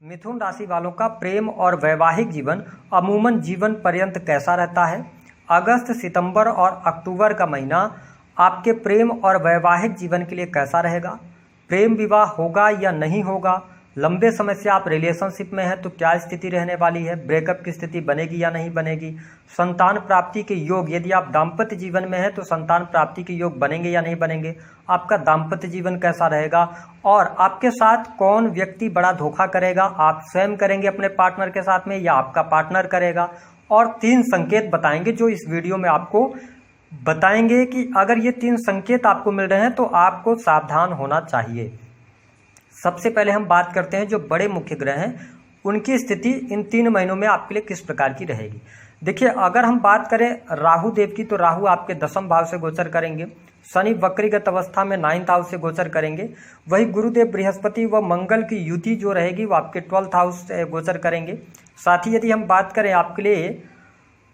मिथुन राशि वालों का प्रेम और वैवाहिक जीवन अमूमन जीवन पर्यंत कैसा रहता है। अगस्त, सितंबर और अक्टूबर का महीना आपके प्रेम और वैवाहिक जीवन के लिए कैसा रहेगा। प्रेम विवाह होगा या नहीं होगा। लंबे समय से आप रिलेशनशिप में हैं तो क्या स्थिति रहने वाली है। ब्रेकअप की स्थिति बनेगी या नहीं बनेगी। संतान प्राप्ति के योग, यदि आप दाम्पत्य जीवन में हैं तो संतान प्राप्ति के योग बनेंगे या नहीं बनेंगे। आपका दाम्पत्य जीवन कैसा रहेगा और आपके साथ कौन व्यक्ति बड़ा धोखा करेगा। आप स्वयं करेंगे अपने पार्टनर के साथ में या आपका पार्टनर करेगा। और 3 संकेत बताएंगे जो इस वीडियो में आपको बताएंगे कि अगर ये 3 संकेत आपको मिल रहे हैं तो आपको सावधान होना चाहिए। सबसे पहले हम बात करते हैं जो बड़े मुख्य ग्रह हैं उनकी स्थिति इन 3 महीनों में आपके लिए किस प्रकार की रहेगी। देखिए, अगर हम बात करें राहु देव की तो राहु आपके 10वें भाव से गोचर करेंगे। शनि वक्रीगत अवस्था में 9th हाउस से गोचर करेंगे। वही गुरुदेव, बृहस्पति व मंगल की युति जो रहेगी वो आपके 12th हाउस से गोचर करेंगे। साथ ही यदि हम बात करें आपके लिए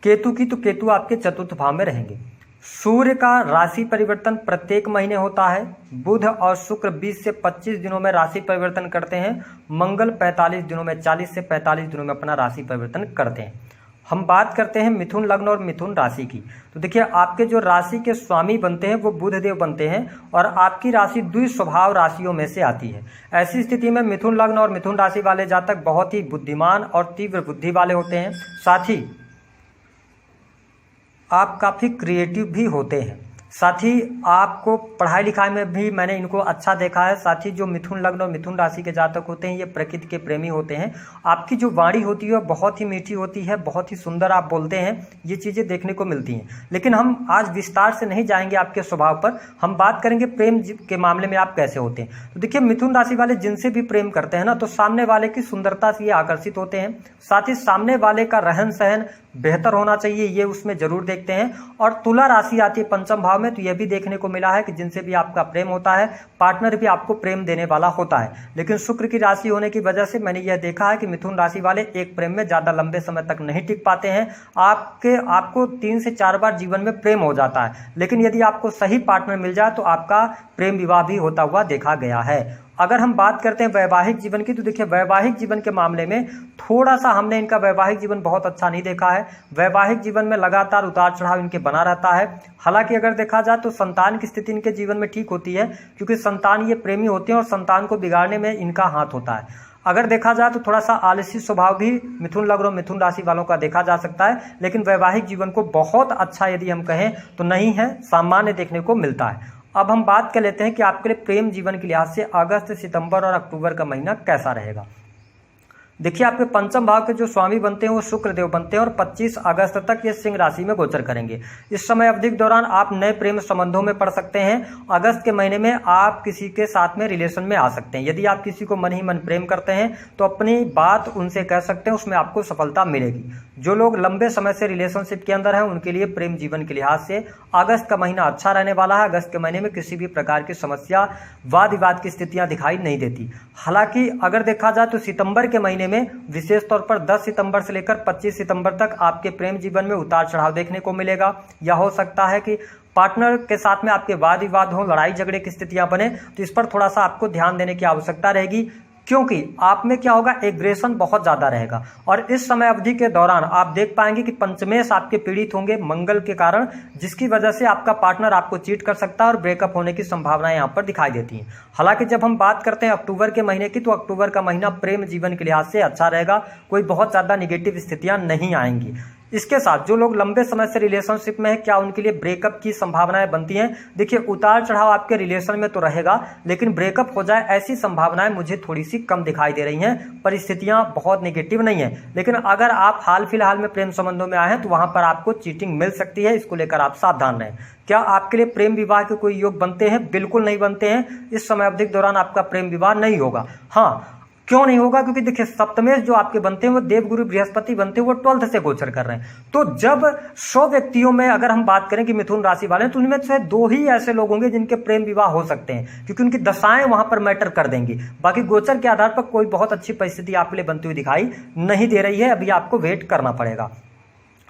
केतु की तो केतु आपके 4th भाव में रहेंगे। सूर्य का राशि परिवर्तन प्रत्येक महीने होता है। बुध और शुक्र 20 से 25 दिनों में राशि परिवर्तन करते हैं। मंगल 45 दिनों में, 40 से 45 दिनों में अपना राशि परिवर्तन करते हैं। हम बात करते हैं मिथुन लग्न और मिथुन राशि की। तो देखिए, आपके जो राशि के स्वामी बनते हैं वो बुध देव बनते हैं और आपकी राशि द्विस्वभाव राशियों में से आती है। ऐसी स्थिति में मिथुन लग्न और मिथुन राशि वाले जातक बहुत ही बुद्धिमान और तीव्र बुद्धि वाले होते हैं। साथ ही आप काफ़ी क्रिएटिव भी होते हैं। साथ ही आपको पढ़ाई लिखाई में भी मैंने इनको अच्छा देखा है। साथ ही जो मिथुन लग्न और मिथुन राशि के जातक होते हैं ये प्रकृति के प्रेमी होते हैं। आपकी जो वाणी होती है बहुत ही मीठी होती है, बहुत ही सुंदर आप बोलते हैं, ये चीज़ें देखने को मिलती हैं। लेकिन हम आज विस्तार से नहीं जाएंगे आपके स्वभाव पर, हम बात करेंगे प्रेम के मामले में आप कैसे होते हैं। तो देखिए, मिथुन राशि वाले जिनसे भी प्रेम करते हैं ना तो सामने वाले की सुंदरता से ये आकर्षित होते हैं। साथ ही सामने वाले का रहन सहन बेहतर होना चाहिए, ये उसमें जरूर देखते हैं। और तुला राशि आती है 5वें भाव में तो यह भी देखने को मिला है कि जिनसे भी आपका प्रेम होता है पार्टनर भी आपको प्रेम देने वाला होता है। लेकिन शुक्र की राशि होने की वजह से मैंने यह देखा है कि मिथुन राशि वाले एक प्रेम में ज्यादा लंबे समय तक नहीं टिक पाते हैं। आपको 3 से 4 बार जीवन में प्रेम हो जाता है, लेकिन यदि आपको सही पार्टनर मिल जाए तो आपका प्रेम विवाह भी होता हुआ देखा गया है। अगर हम बात करते हैं वैवाहिक जीवन की तो देखिए, वैवाहिक जीवन के मामले में थोड़ा सा हमने इनका वैवाहिक जीवन बहुत अच्छा नहीं देखा है। वैवाहिक जीवन में लगातार उतार चढ़ाव इनके बना रहता है। हालांकि अगर देखा जाए तो संतान की स्थिति इनके जीवन में ठीक होती है क्योंकि संतान ये प्रेमी होते हैं और संतान को बिगाड़ने में इनका हाथ होता है। अगर देखा जाए तो थोड़ा सा आलसी स्वभाव भी मिथुन लग्न और मिथुन राशि वालों का देखा जा सकता है, लेकिन वैवाहिक जीवन को बहुत अच्छा यदि हम कहें तो नहीं है, सामान्य देखने को मिलता है। अब हम बात कर लेते हैं कि आपके लिए प्रेम जीवन के लिहाज से अगस्त, सितंबर और अक्टूबर का महीना कैसा रहेगा। देखिए, आपके 5वें भाव के जो स्वामी बनते हैं वो शुक्र देव बनते हैं और 25 अगस्त तक ये सिंह राशि में गोचर करेंगे। इस समय अवधि के दौरान आप नए प्रेम संबंधों में पड़ सकते हैं। अगस्त के महीने में आप किसी के साथ में रिलेशन में आ सकते हैं। यदि आप किसी को मन ही मन प्रेम करते हैं तो अपनी बात उनसे कह सकते हैं, उसमें आपको सफलता मिलेगी। जो लोग लंबे समय से रिलेशनशिप के अंदर हैं उनके लिए प्रेम जीवन के लिहाज से अगस्त का महीना अच्छा रहने वाला है। अगस्त के महीने में किसी भी प्रकार की समस्या, वाद विवाद की स्थितियां दिखाई नहीं देती। हालांकि अगर देखा जाए तो सितंबर के महीने में विशेष तौर पर 10 सितंबर से लेकर 25 सितंबर तक आपके प्रेम जीवन में उतार चढ़ाव देखने को मिलेगा। या हो सकता है कि पार्टनर के साथ में आपके वाद विवाद हो, लड़ाई झगड़े की स्थितियां बने, तो इस पर थोड़ा सा आपको ध्यान देने की आवश्यकता रहेगी क्योंकि आप में क्या होगा, एग्रेशन बहुत ज्यादा रहेगा। और इस समय अवधि के दौरान आप देख पाएंगे कि पंचमेश आपके पीड़ित होंगे मंगल के कारण, जिसकी वजह से आपका पार्टनर आपको चीट कर सकता है और ब्रेकअप होने की संभावनाएं यहाँ पर दिखाई देती हैं। हालांकि जब हम बात करते हैं अक्टूबर के महीने की तो अक्टूबर का महीना प्रेम जीवन के लिहाज से अच्छा रहेगा। कोई बहुत ज्यादा निगेटिव स्थितियां नहीं आएंगी। इसके साथ जो लोग लंबे समय से रिलेशनशिप में है, क्या उनके लिए ब्रेकअप की संभावनाएं बनती हैं। देखिए, उतार चढ़ाव आपके रिलेशन में तो रहेगा, लेकिन ब्रेकअप हो जाए ऐसी संभावनाएं मुझे थोड़ी सी कम दिखाई दे रही हैं। परिस्थितियां बहुत नेगेटिव नहीं है, लेकिन अगर आप हाल फिलहाल में प्रेम संबंधों में आए हैं तो वहां पर आपको चीटिंग मिल सकती है। इसको लेकर आप सावधान रहें। क्या आपके लिए प्रेम विवाह के कोई योग बनते हैं? बिल्कुल नहीं बनते हैं। इस समय अवधि के दौरान आपका प्रेम विवाह नहीं होगा। हाँ, क्यों नहीं होगा? क्योंकि देखिए, सप्तमेश जो आपके बनते हैं वो देवगुरु बृहस्पति बनते हैं, वो 12th से गोचर कर रहे हैं। तो जब 100 व्यक्तियों में अगर हम बात करें कि मिथुन राशि वाले हैं तो उनमें से 2 ही ऐसे लोग होंगे जिनके प्रेम विवाह हो सकते हैं, क्योंकि उनकी दशाएं वहां पर मैटर कर देंगी। बाकी गोचर के आधार पर कोई बहुत अच्छी परिस्थिति आपके लिए बनती हुई दिखाई नहीं दे रही है। अभी आपको वेट करना पड़ेगा।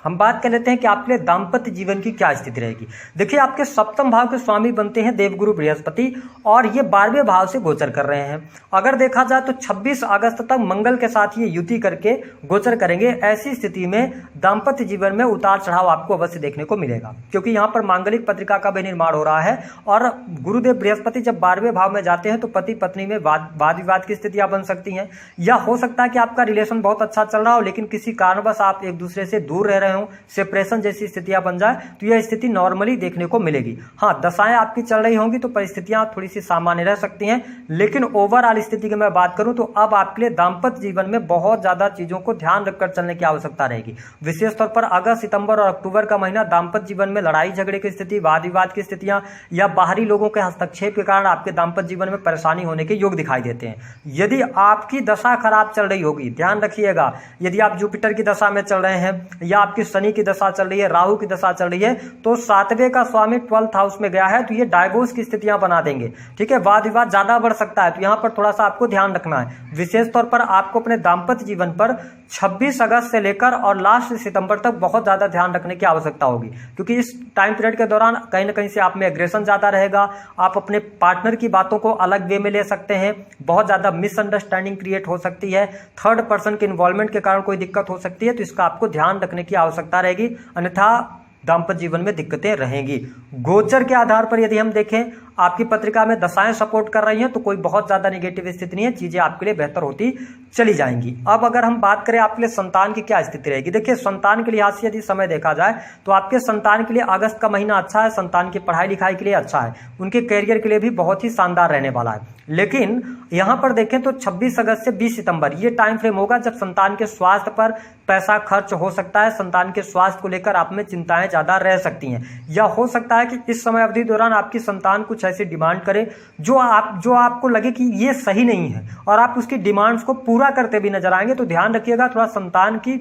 हम बात कर लेते हैं कि आपके लिए दाम्पत्य जीवन की क्या स्थिति रहेगी। देखिए, आपके सप्तम भाव के स्वामी बनते हैं देवगुरु बृहस्पति और ये 12वें भाव से गोचर कर रहे हैं। अगर देखा जाए तो 26 अगस्त तक मंगल के साथ ये युति करके गोचर करेंगे। ऐसी स्थिति में दाम्पत्य जीवन में उतार चढ़ाव आपको अवश्य देखने को मिलेगा, क्योंकि यहाँ पर मांगलिक पत्रिका का भी निर्माण हो रहा है और गुरुदेव बृहस्पति जब 12वें भाव में जाते हैं तो पति पत्नी में वाद विवाद की स्थितियां बन सकती हैं, या हो सकता है कि आपका रिलेशन बहुत अच्छा चल रहा हो लेकिन किसी कारणवश आप एक दूसरे से दूर रह रहे हो, सेपरेशन जैसी स्थितियां बन जाए, तो यह स्थिति नॉर्मली देखने को मिलेगी। हाँ, दशाएं आपकी चल रही होंगी तो परिस्थितियां थोड़ी सी सामान्य रह सकती हैं, लेकिन ओवरऑल स्थिति की मैं बात करूं तो अब आपके लिए दाम्पत्य जीवन में बहुत ज्यादा चीजों को ध्यान रखकर चलने की आवश्यकता रहेगी। विशेष तौर पर अगस्त, सितंबर और अक्टूबर का महीना दाम्पत्य जीवन में लड़ाई झगड़े की स्थिति, वाद विवाद की स्थितियां या बाहरी लोगों के हस्तक्षेप के कारण आपके दाम्पत्य जीवन में परेशानी होने के योग दिखाई देते हैं। यदि आपकी दशा खराब चल रही होगी, ध्यान रखिएगा, यदि आप जुपिटर की दशा में चल रहे हैं या आपकी शनि की दशा चल रही है, राहु की दशा चल रही है, तो 7वें का स्वामी 12th हाउस में गया है तो ये डाइवोर्स की स्थितियां बना देंगे। ठीक है, वाद विवाद ज्यादा बढ़ सकता है, तो यहां पर थोड़ा सा आपको ध्यान रखना है। विशेष तौर पर आपको अपने दाम्पत्य जीवन पर 26 अगस्त से लेकर और लास्ट सितंबर तक बहुत ज्यादा ध्यान रखने की आवश्यकता होगी, क्योंकि इस टाइम पीरियड के दौरान कहीं ना कहीं से आप में एग्रेशन ज्यादा रहेगा। आप अपने पार्टनर की बातों को अलग वे में ले सकते हैं, बहुत ज्यादा मिसअंडरस्टैंडिंग क्रिएट हो सकती है, थर्ड पर्सन के इन्वॉल्वमेंट के कारण कोई दिक्कत हो सकती है, तो इसका आपको ध्यान रखने की आवश्यकता रहेगी, अन्यथा दाम्पत्य जीवन में दिक्कतें रहेंगी। गोचर के आधार पर यदि हम देखें, आपकी पत्रिका में दशाएं सपोर्ट कर रही हैं तो कोई बहुत ज्यादा नेगेटिव स्थिति नहीं है, चीजें आपके लिए बेहतर होती चली जाएंगी। अब अगर हम बात करें आपके लिए संतान की क्या स्थिति रहेगी, देखिए संतान के लिहाज से यदि समय देखा जाए तो आपके संतान के लिए अगस्त का महीना अच्छा है, संतान की पढ़ाई लिखाई के लिए अच्छा है, उनके करियर के लिए भी बहुत ही शानदार रहने वाला है। लेकिन यहां पर देखें तो 26 अगस्त से 20 सितंबर ये टाइम फ्रेम होगा जब संतान के स्वास्थ्य पर पैसा खर्च हो सकता है, संतान के स्वास्थ्य को लेकर आप में चिंताएं ज्यादा रह सकती हैं, या हो सकता है कि इस समय अवधि दौरान आपकी संतान कुछ ऐसी डिमांड करे जो आपको लगे कि ये सही नहीं है और आप उसकी डिमांड्स को पूरा करते भी नजर आएंगे। तो ध्यान रखिएगा, थोड़ा संतान की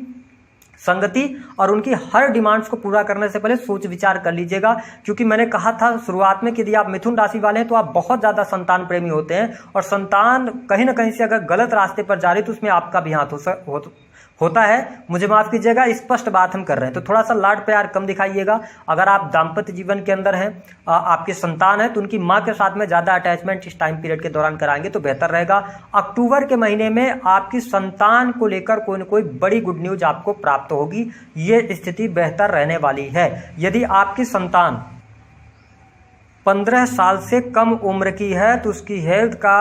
संगति और उनकी हर डिमांड्स को पूरा करने से पहले सोच विचार कर लीजिएगा, क्योंकि मैंने कहा था शुरुआत में कि यदि आप मिथुन राशि वाले हैं तो आप बहुत ज्यादा संतान प्रेमी होते हैं और संतान कहीं ना कहीं से अगर गलत रास्ते पर जा रही तो उसमें आपका भी हाथ होता है। मुझे माफ कीजिएगा, स्पष्ट बात हम कर रहे हैं, तो थोड़ा सा लाड प्यार कम दिखाइएगा। अगर आप दाम्पत्य जीवन के अंदर हैं, आपके संतान है, तो उनकी माँ के साथ में ज्यादा अटैचमेंट इस टाइम पीरियड के दौरान कराएंगे तो बेहतर रहेगा। अक्टूबर के महीने में आपकी संतान को लेकर कोई न कोई बड़ी गुड न्यूज आपको प्राप्त होगी, ये स्थिति बेहतर रहने वाली है। यदि आपकी संतान 15 साल से कम उम्र की है तो उसकी हेल्थ का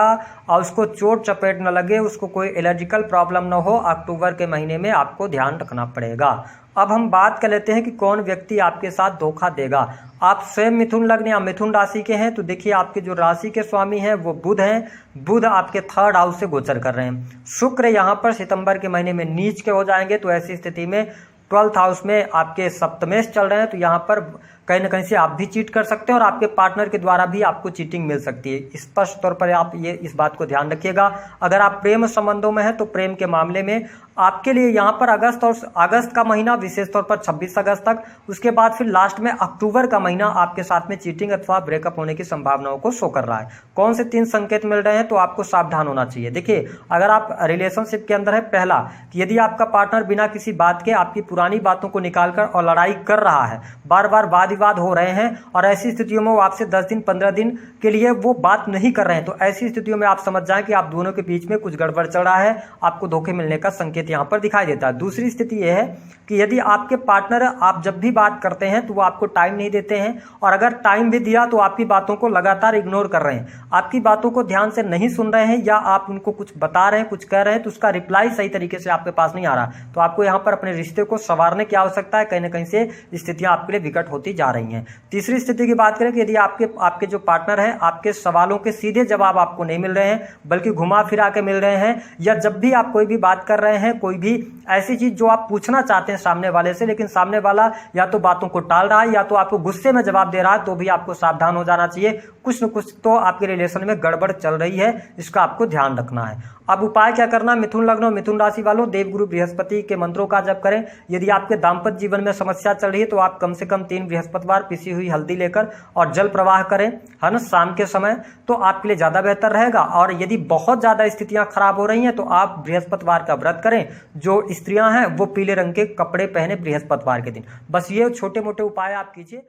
और उसको चोट चपेट न लगे, उसको कोई एलर्जिकल प्रॉब्लम न हो, अक्टूबर के महीने में आपको ध्यान रखना पड़ेगा। अब हम बात कर लेते हैं कि कौन व्यक्ति आपके साथ धोखा देगा। आप स्वयं मिथुन लग्न या मिथुन राशि के हैं तो देखिए आपके जो राशि के स्वामी हैं वो बुध हैं, बुध आपके 3rd हाउस से गोचर कर रहे हैं। शुक्र यहाँ पर सितंबर के महीने में नीच के हो जाएंगे, तो ऐसी स्थिति में 12th हाउस में आपके सप्तमेश चल रहे हैं, तो यहाँ पर कहीं ना कहीं से आप भी चीट कर सकते हैं और आपके पार्टनर के द्वारा भी आपको चीटिंग मिल सकती है। स्पष्ट तौर पर आप ये इस बात को ध्यान रखिएगा। अगर आप प्रेम संबंधों में हैं तो प्रेम के मामले में आपके लिए यहाँ पर अगस्त का महीना, विशेष तौर पर 26 अगस्त तक, उसके बाद फिर लास्ट में अक्टूबर का महीना आपके साथ में चीटिंग अथवा ब्रेकअप होने की संभावनाओं को शो कर रहा है। कौन से 3 संकेत मिल रहे हैं तो आपको सावधान होना चाहिए। देखिए, अगर आप रिलेशनशिप के अंदर है, पहला कि यदि आपका पार्टनर बिना किसी बात के आपकी पुरानी बातों को निकालकर और लड़ाई कर रहा है, बार बार वाद विवाद हो रहे हैं और ऐसी स्थितियों में वो आपसे 10 दिन 15 दिन के लिए वो बात नहीं कर रहे हैं, तो ऐसी स्थितियों में आप समझ जाएं कि आप दोनों के बीच में कुछ गड़बड़ चल रहा है, आपको धोखे मिलने का संकेत यहां पर दिखाई देता है। दूसरी स्थिति यह है कि यदि आपके पार्टनर आप जब भी बात करते हैं तो वो आपको टाइम नहीं देते हैं, और अगर टाइम भी दिया तो आपकी बातों को लगातार इग्नोर कर रहे हैं, आपकी बातों को ध्यान से नहीं सुन रहे हैं, या आप उनको कुछ बता रहे हैं, कुछ कह रहे हैं तो उसका रिप्लाई सही तरीके से आपके पास नहीं आ रहा, तो आपको यहाँ पर अपने रिश्ते को संवारने की आवश्यकता है। कहीं ना कहीं से स्थितियां आपके लिए विकट होती जा रही हैं। तीसरी स्थिति की बात करें कि यदि आपके जो पार्टनर हैं, आपके सवालों के सीधे जवाब आपको नहीं मिल रहे हैं बल्कि घुमा फिरा के मिल रहे हैं, या जब भी आप कोई भी बात कर रहे हैं, कोई भी ऐसी चीज जो आप पूछना चाहते हैं सामने वाले से, लेकिन सामने वाला या तो बातों को टाल रहा है या तो आपको गुस्से में जवाब दे रहा है, तो भी आपको सावधान हो जाना चाहिए। कुछ न कुछ तो आपके रिलेशन में गड़बड़ चल रही है, इसका आपको ध्यान रखना है। अब उपाय क्या करना, मिथुन लग्न और मिथुन राशि वालों देवगुरु बृहस्पति के मंत्रों का जप करें। यदि आपके दाम्पत्य जीवन में समस्या चल रही है तो आप कम से कम 3 बृहस्पतिवार पिसी हुई हल्दी लेकर और जल प्रवाह करें, है ना, शाम के समय, तो आपके लिए ज़्यादा बेहतर रहेगा। और यदि बहुत ज़्यादा स्थितियां खराब हो रही हैं तो आप बृहस्पतिवार का व्रत करें। जो स्त्रियां हैं वो पीले रंग के कपड़े पहने बृहस्पतिवार के दिन। बस ये छोटे मोटे उपाय आप कीजिए।